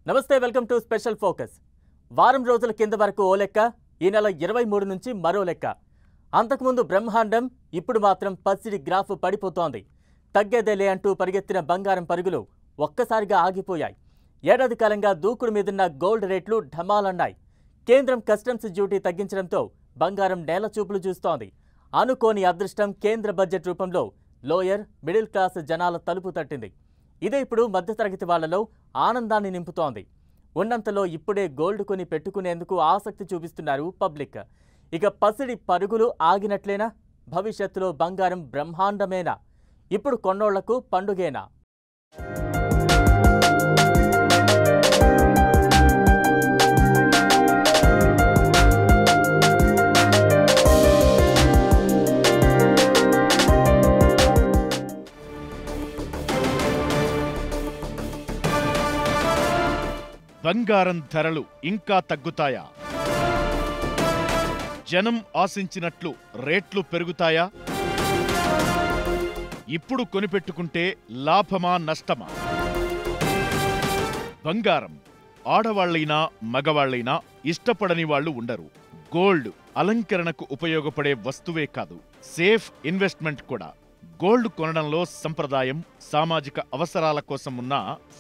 నమస్తే welcome to special focus. వారం రోజుల కింద వరకు ఓ లెక్క, ఈ నెల 23 నుంచి మరో లెక్క. అంతకుముందు బ్రహ్మాండం, ఇప్పుడు మాత్రం పసిడి గ్రాఫ్ పడిపోతోంది. తగ్గేదేలే అంటూ పరిగెత్తిన బంగారం పరుగులు ఒక్కసారిగా ఆగిపోయాయి. ఏడాది కాలంగా దూకుడు మీదున్న గోల్డ్ రేట్లు ఢమాలన్నాయి. కేంద్రం కస్టమ్స్ డ్యూటీ తగ్గించడంతో బంగారం నేల చూపులు చూస్తోంది. అనుకోని అదృష్టం కేంద్ర బడ్జెట్ రూపంలో లోయర్, మిడిల్ క్లాస్ జనాల తలుపు తట్టింది. ఇదే ఇప్పుడు మధ్యతరగతి వాళ్లలో ఆనందాన్ని నింపుతోంది. ఉన్నంతలో ఇప్పుడే గోల్డ్ కొని పెట్టుకునేందుకు ఆసక్తి చూపిస్తున్నారు పబ్లిక్. ఇక పసిడి పరుగులు ఆగినట్లేనా? భవిష్యత్తులో బంగారం బ్రహ్మాండమేనా? ఇప్పుడు కొన్నోళ్లకు పండుగేనా? బంగారం ధరలు ఇంకా తగ్గుతాయా? జనం ఆశించినట్లు రేట్లు పెరుగుతాయా? ఇప్పుడు కొనిపెట్టుకుంటే లాభమా నష్టమా? బంగారం ఆడవాళ్లైనా మగవాళ్లైనా ఇష్టపడని వాళ్లు ఉండరు. గోల్డ్ అలంకరణకు ఉపయోగపడే వస్తువే కాదు, సేఫ్ ఇన్వెస్ట్మెంట్ కూడా. గోల్డ్ కొనడంలో సంప్రదాయం, సామాజిక అవసరాల కోసం ఉన్న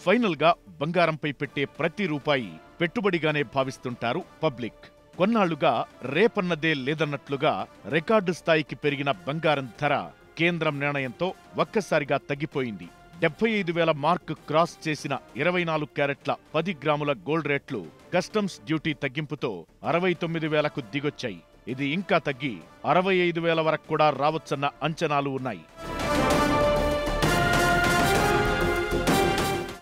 ఫైనల్గా బంగారంపై పెట్టే ప్రతి రూపాయి పెట్టుబడిగానే భావిస్తుంటారు పబ్లిక్. కొన్నాళ్లుగా రేపన్నదే లేదన్నట్లుగా రికార్డు స్థాయికి పెరిగిన బంగారం ధర కేంద్రం నిర్ణయంతో ఒక్కసారిగా తగ్గిపోయింది. 75,000 మార్క్ క్రాస్ చేసిన 24 క్యారెట్ల 10 గ్రాముల గోల్డ్ రేట్లు కస్టమ్స్ డ్యూటీ తగ్గింపుతో 69,000కు దిగొచ్చాయి. ఇది ఇంకా తగ్గి 65,000 వరకు కూడా రావచ్చన్న అంచనాలు ఉన్నాయి.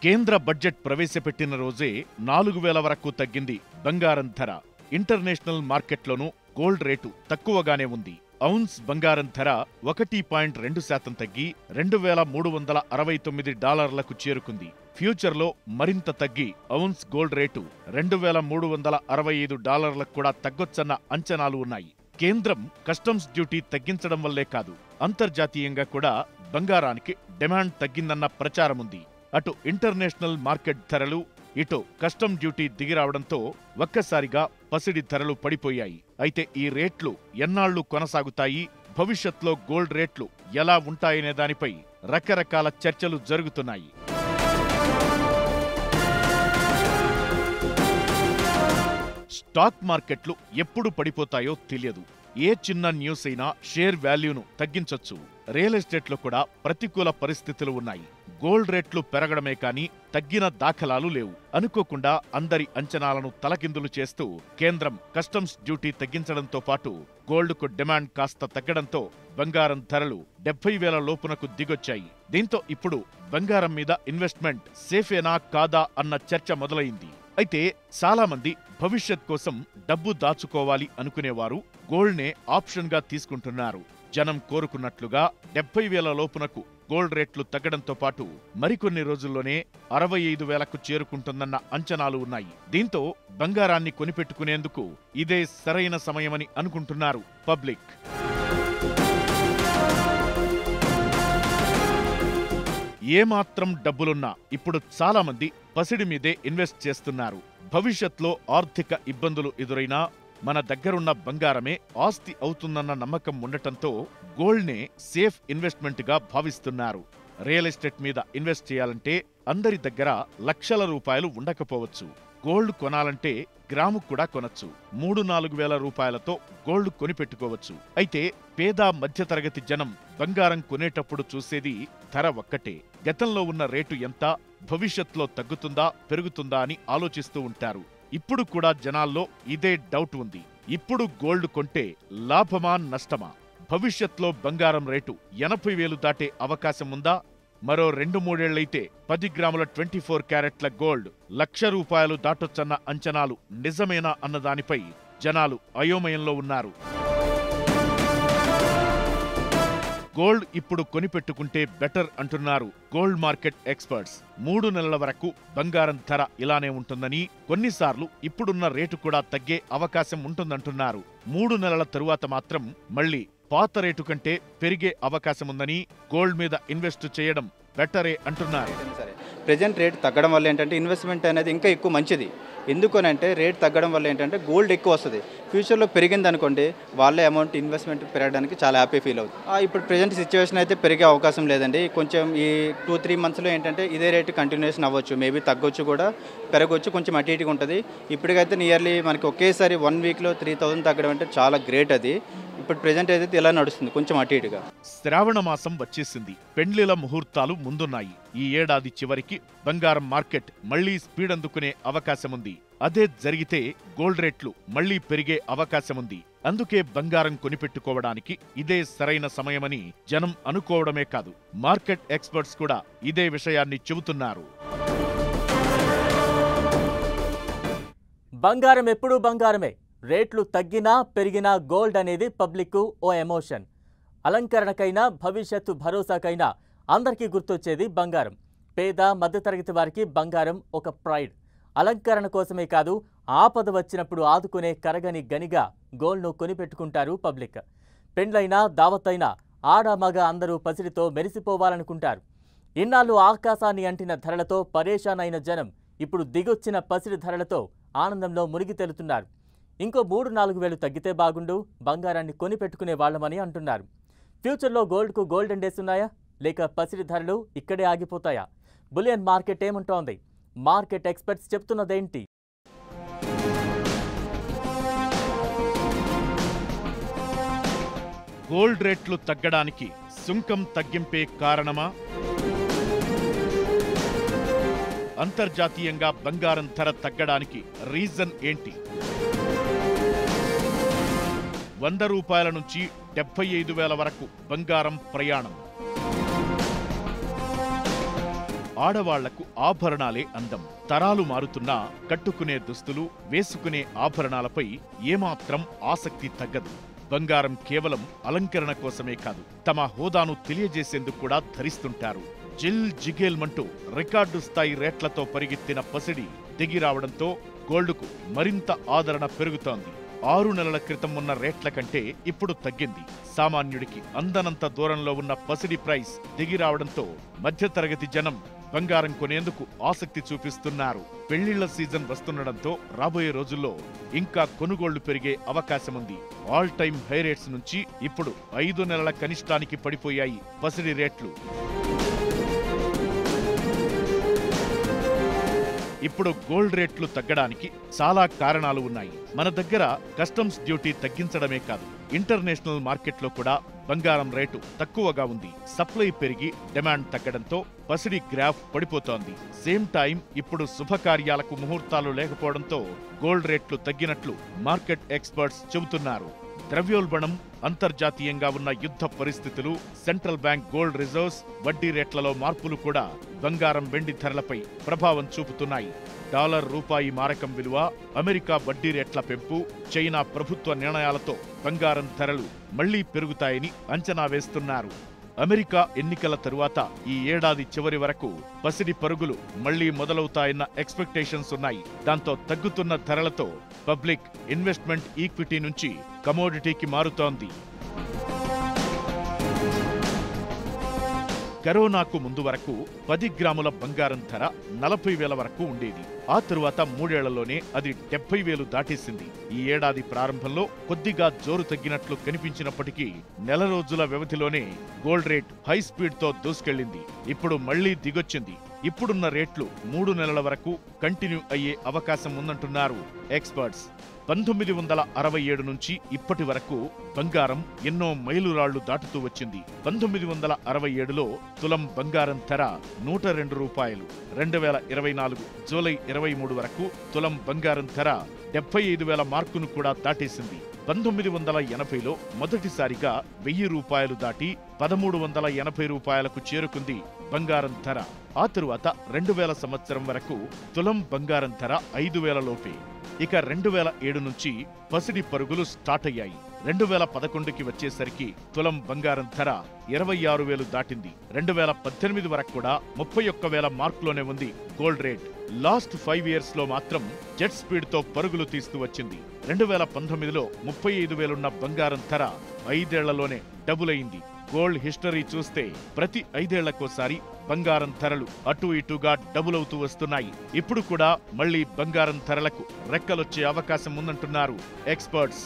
కేంద్ర బడ్జెట్ ప్రవేశపెట్టిన రోజే 4,000 వరకు తగ్గింది బంగారం ధర. ఇంటర్నేషనల్ మార్కెట్లోనూ గోల్డ్ రేటు తక్కువగానే ఉంది. ఔన్స్ బంగారం ధర 1.2% తగ్గి $2,369కు చేరుకుంది. ఫ్యూచర్లో మరింత తగ్గి ఔన్స్ గోల్డ్ రేటు $2,365లకు కూడా తగ్గొచ్చన్న అంచనాలు ఉన్నాయి. కేంద్రం కస్టమ్స్ డ్యూటీ తగ్గించడం వల్లే కాదు, అంతర్జాతీయంగా కూడా బంగారానికి డిమాండ్ తగ్గిందన్న ప్రచారముంది. అటు ఇంటర్నేషనల్ మార్కెట్ ధరలు, ఇటు కస్టమ్ డ్యూటీ దిగిరావడంతో ఒక్కసారిగా పసిడి ధరలు పడిపోయాయి. అయితే ఈ రేట్లు ఎన్నాళ్లు కొనసాగుతాయి, భవిష్యత్లో గోల్డ్ రేట్లు ఎలా ఉంటాయనే దానిపై రకరకాల చర్చలు జరుగుతున్నాయి. స్టాక్ మార్కెట్లు ఎప్పుడు పడిపోతాయో తెలియదు. ఏ చిన్న న్యూస్ అయినా షేర్ వాల్యూను తగ్గించొచ్చు. రియల్ ఎస్టేట్లో కూడా ప్రతికూల పరిస్థితులు ఉన్నాయి. గోల్డ్ రేట్లు పెరగడమే కానీ తగ్గిన దాఖలాలు లేవు. అనుకోకుండా అందరి అంచనాలను తలకిందులు చేస్తూ కేంద్రం కస్టమ్స్ డ్యూటీ తగ్గించడంతో పాటు గోల్డ్కు డిమాండ్ కాస్త తగ్గడంతో బంగారం ధరలు 70,000 లోపునకు దిగొచ్చాయి. దీంతో ఇప్పుడు బంగారం మీద ఇన్వెస్ట్మెంట్ సేఫేనా కాదా అన్న చర్చ మొదలైంది. అయితే చాలా మంది భవిష్యత్ కోసం డబ్బు దాచుకోవాలి అనుకునేవారు గోల్డ్నే ఆప్షన్గా తీసుకుంటున్నారు. జనం కోరుకున్నట్లుగా 70,000 లోపునకు గోల్డ్ రేట్లు తగ్గడంతో పాటు మరికొన్ని రోజుల్లోనే 65,000కు చేరుకుంటుందన్న అంచనాలు ఉన్నాయి. దీంతో బంగారాన్ని కొనిపెట్టుకునేందుకు ఇదే సరైన సమయమని అనుకుంటున్నారు పబ్లిక్. ఏమాత్రం డబ్బులున్నా ఇప్పుడు చాలా మంది పసిడి మీదే ఇన్వెస్ట్ చేస్తున్నారు. భవిష్యత్లో ఆర్థిక ఇబ్బందులు ఎదురైనా మన దగ్గరున్న బంగారమే ఆస్తి అవుతుందన్న నమ్మకం ఉండటంతో గోల్డ్నే సేఫ్ ఇన్వెస్ట్మెంట్గా భావిస్తున్నారు. రియల్ ఎస్టేట్ మీద ఇన్వెస్ట్ చేయాలంటే అందరి దగ్గర లక్షల రూపాయలు ఉండకపోవచ్చు. గోల్డ్ కొనాలంటే గ్రాము కూడా కొనొచ్చు. 3-4 వేల రూపాయలతో గోల్డ్ కొనిపెట్టుకోవచ్చు. అయితే పేద మధ్యతరగతి జనం బంగారం కొనేటప్పుడు చూసేది ధర ఒక్కటే. గతంలో ఉన్న రేటు ఎంత, భవిష్యత్తులో తగ్గుతుందా పెరుగుతుందా అని ఆలోచిస్తూ ఉంటారు. ఇప్పుడు కూడా జనాల్లో ఇదే డౌట్ ఉంది. ఇప్పుడు గోల్డ్ కొంటే లాభమా నష్టమా? భవిష్యత్తులో బంగారం రేటు 80,000 దాటే అవకాశం ఉందా? మరో 2-3 ఏళ్లైతే 10 గ్రాముల 24 క్యారెట్ల గోల్డ్ ₹1,00,000 దాటొచ్చన్న అంచనాలు నిజమేనా అన్నదానిపై జనాలు అయోమయంలో ఉన్నారు. గోల్డ్ ఇప్పుడు కొనిపెట్టుకుంటే బెటర్ అంటున్నారు గోల్డ్ మార్కెట్ ఎక్స్పర్ట్స్. 3 నెలల వరకు బంగారం ధర ఇలానే ఉంటుందని, కొన్నిసార్లు ఇప్పుడున్న రేటు కూడా తగ్గే అవకాశం ఉంటుందంటున్నారు. 3 నెలల తరువాత మాత్రం మళ్లీ పాత రేటు కంటే పెరిగే అవకాశముందని, గోల్డ్ మీద ఇన్వెస్ట్ చేయడం బెటరే అంటున్నారు. ప్రెజెంట్ రేట్ తగ్గడం వల్ల ఏంటంటే ఇన్వెస్ట్మెంట్ అనేది ఇంకా ఎక్కువ మంచిది. ఎందుకనంటే రేట్ తగ్గడం వల్ల ఏంటంటే గోల్డ్ ఎక్కువ వస్తుంది. ఫ్యూచర్లో పెరిగింది అనుకోండి, వాళ్ళే అమౌంట్ ఇన్వెస్ట్మెంట్ పెరగడానికి చాలా హ్యాపీ ఫీల్ అవుతుంది. ఇప్పుడు ప్రెజెంట్ సిచ్యువేషన్ అయితే పెరిగే అవకాశం లేదండి. కొంచెం ఈ 2-3 మంత్స్లో ఏంటంటే ఇదే రేటు కంటిన్యూషన్ అవ్వచ్చు, మేబీ తగ్గొచ్చు కూడా పెరగవచ్చు, కొంచెం అటు ఇటుగా ఉంటుంది. ఇప్పటికైతే నియర్లీ మనకి ఒకేసారి 1 వీక్లో 3000 తగ్గడం అంటే చాలా గ్రేట్ అది. ఇప్పుడు ప్రెజెంట్ అయితే ఇలా నడుస్తుంది, కొంచెం అటు ఇటుగా. శ్రావణ మాసం వచ్చేసింది, పెండ్లిల ముహూర్తాలు ముందున్నాయి. ఈ ఏడాది చివరికి బంగారం మార్కెట్ మళ్లీ స్పీడ్ అందుకునే అవకాశముంది. అదే జరిగితే గోల్డ్ రేట్లు మళ్లీ పెరిగే అవకాశముంది. అందుకే బంగారం కొనిపెట్టుకోవడానికి ఇదే సరైన సమయమని జనం అనుకోవడమే కాదు, మార్కెట్ ఎక్స్పర్ట్స్ కూడా ఇదే విషయాన్ని చెబుతున్నారు. బంగారం ఎప్పుడూ బంగారమే. రేట్లు తగ్గినా పెరిగినా గోల్డ్ అనేది పబ్లిక్కు ఓ ఎమోషన్. అలంకరణకైనా భవిష్యత్తు భరోసాకైనా అందరికీ గుర్తొచ్చేది బంగారం. పేద మధ్యతరగతి వారికి బంగారం ఒక ప్రైడ్. అలంకరణ కోసమే కాదు, ఆపద వచ్చినప్పుడు ఆదుకునే కరగని గనిగా గోల్డ్ను కొనిపెట్టుకుంటారు పబ్లిక్. పెండ్లైనా దావత్తైనా ఆడ మగ అందరూ పసిడితో మెరిసిపోవాలనుకుంటారు. ఇన్నాళ్ళు ఆకాశాన్ని అంటిన ధరలతో పరేషాన్ అయిన జనం ఇప్పుడు దిగొచ్చిన పసిడి ధరలతో ఆనందంలో మునిగి తేలుతున్నారు. ఇంకో 3-4 వేలు తగ్గితే బాగుండు, బంగారాన్ని కొనిపెట్టుకునే వాళ్ళమని అంటున్నారు. ఫ్యూచర్లో గోల్డ్కు గోల్డెన్ డేస్ ఉన్నాయా, లేక పసిడి ధరలు ఇక్కడే ఆగిపోతాయా? బులియన్ మార్కెట్ ఏమంటోంది? మార్కెట్ ఎక్స్పర్ట్స్ చెప్తున్నదేంటి? గోల్డ్ రేట్లు తగ్గడానికి సుంకం తగ్గింపే కారణమా? అంతర్జాతీయంగా బంగారం ధర తగ్గడానికి రీజన్ ఏంటి? 100 రూపాయల నుంచి 75,000 వరకు బంగారం ప్రయాణం. ఆడవాళ్లకు ఆభరణాలే అందం. తరాలు మారుతున్నా కట్టుకునే దుస్తులు, వేసుకునే ఆభరణాలపై ఏమాత్రం ఆసక్తి తగ్గదు. బంగారం కేవలం అలంకరణ కోసమే కాదు, తమ హోదాను తెలియజేసేందుకు కూడా ధరిస్తుంటారు. జిల్ జిగేల్మంటూ రికార్డు స్థాయి రేట్లతో పరిగెత్తిన పసిడి దిగిరావడంతో గోల్డ్కు మరింత ఆదరణ పెరుగుతోంది. 6 నెలల క్రితం ఉన్న రేట్ల కంటే ఇప్పుడు తగ్గింది. సామాన్యుడికి అందనంత దూరంలో ఉన్న పసిడి ప్రైస్ దిగిరావడంతో మధ్యతరగతి జనం బంగారం కొనేందుకు ఆసక్తి చూపిస్తున్నారు. పెళ్లిళ్ల సీజన్ వస్తుండడంతో రాబోయే రోజుల్లో ఇంకా కొనుగోళ్లు పెరిగే అవకాశముంది. ఆల్ టైమ్ హై రేట్స్ నుంచి ఇప్పుడు 5 నెలల కనిష్టానికి పడిపోయాయి పసిడి రేట్లు. ఇప్పుడు గోల్డ్ రేట్లు తగ్గడానికి చాలా కారణాలు ఉన్నాయి. మన దగ్గర కస్టమ్స్ డ్యూటీ తగ్గించడమే కాదు, ఇంటర్నేషనల్ మార్కెట్లో కూడా బంగారం రేటు తక్కువగా ఉంది. సప్లై పెరిగి డిమాండ్ తగ్గడంతో పసిడి గ్రాఫ్ పడిపోతోంది. సేమ్ టైం ఇప్పుడు శుభకార్యాలకు ముహూర్తాలు లేకపోవడంతో గోల్డ్ రేట్లు తగ్గినట్లు మార్కెట్ ఎక్స్పర్ట్స్ చెబుతున్నారు. ద్రవ్యోల్బణం, అంతర్జాతీయంగా ఉన్న యుద్ధ పరిస్థితులు, సెంట్రల్ బ్యాంక్ గోల్డ్ రిజర్వ్స్, వడ్డీ రేట్లలో మార్పులు కూడా బంగారం వెండి ధరలపై ప్రభావం చూపుతున్నాయి. డాలర్ రూపాయి మారకం విలువ, అమెరికా వడ్డీ రేట్ల పెంపు, చైనా ప్రభుత్వ నిర్ణయాలతో బంగారం ధరలు మళ్లీ పెరుగుతాయని అంచనా వేస్తున్నారు. అమెరికా ఎన్నికల తరువాత ఈ ఏడాది చివరి వరకు పసిడి పరుగులు మళ్లీ మొదలవుతాయన్న ఎక్స్పెక్టేషన్స్ ఉన్నాయి. దాంతో తగ్గుతున్న ధరలతో పబ్లిక్ ఇన్వెస్ట్మెంట్ ఈక్విటీ నుంచి కమోడిటీకి మారుతోంది. కరోనాకు ముందు వరకు 10 గ్రాముల బంగారం ధర 40,000 వరకు ఉండేది. ఆ తరువాత 3 ఏళ్లలోనే అది 70,000 దాటేసింది. ఈ ఏడాది ప్రారంభంలో కొద్దిగా జోరు తగ్గినట్లు కనిపించినప్పటికీ నెల రోజుల వ్యవధిలోనే గోల్డ్ రేట్ హై స్పీడ్తో దూసుకెళ్లింది. ఇప్పుడు మళ్లీ దిగొచ్చింది. ఇప్పుడున్న రేట్లు 3 నెలల వరకు కంటిన్యూ అయ్యే అవకాశం ఉందంటున్నారు ఎక్స్పర్ట్స్. 1967 నుంచి ఇప్పటి వరకు బంగారం ఎన్నో మైలురాళ్లు దాటుతూ వచ్చింది. 1967లో తులం బంగారం ధర 102 రూపాయలు. 2024 జూలై 23 వరకు తులం బంగారం ధర 75,000 మార్కును కూడా దాటేసింది. 1980లో మొదటిసారిగా 1,000 రూపాయలు దాటి 1,380 రూపాయలకు చేరుకుంది బంగారం ధర. ఆ తరువాత 2000 సంవత్సరం వరకు తులం బంగారం ధర 5,000 లోపే. ఇక 2007 నుంచి పసిడి పరుగులు స్టార్ట్ అయ్యాయి. 2011కి వచ్చేసరికి తులం బంగారం ధర 26,000 దాటింది. 2018 వరకు కూడా 31,000 మార్కులోనే ఉంది గోల్డ్ రేట్. లాస్ట్ 5 ఇయర్స్ లో మాత్రం జెట్ స్పీడ్ తో పరుగులు తీస్తూ వచ్చింది. 2019లో 35,000 ఉన్న బంగారం ధర 5 ఏళ్లలోనే డబుల్ అయింది. గోల్డ్ హిస్టరీ చూస్తే ప్రతి 5 ఏళ్లకోసారి బంగారం ధరలు అటు ఇటుగా డబుల్ అవుతూ వస్తున్నాయి. ఇప్పుడు కూడా మళ్లీ బంగారం ధరలకు రెక్కలొచ్చే అవకాశం ఉందంటున్నారు ఎక్స్పర్ట్స్.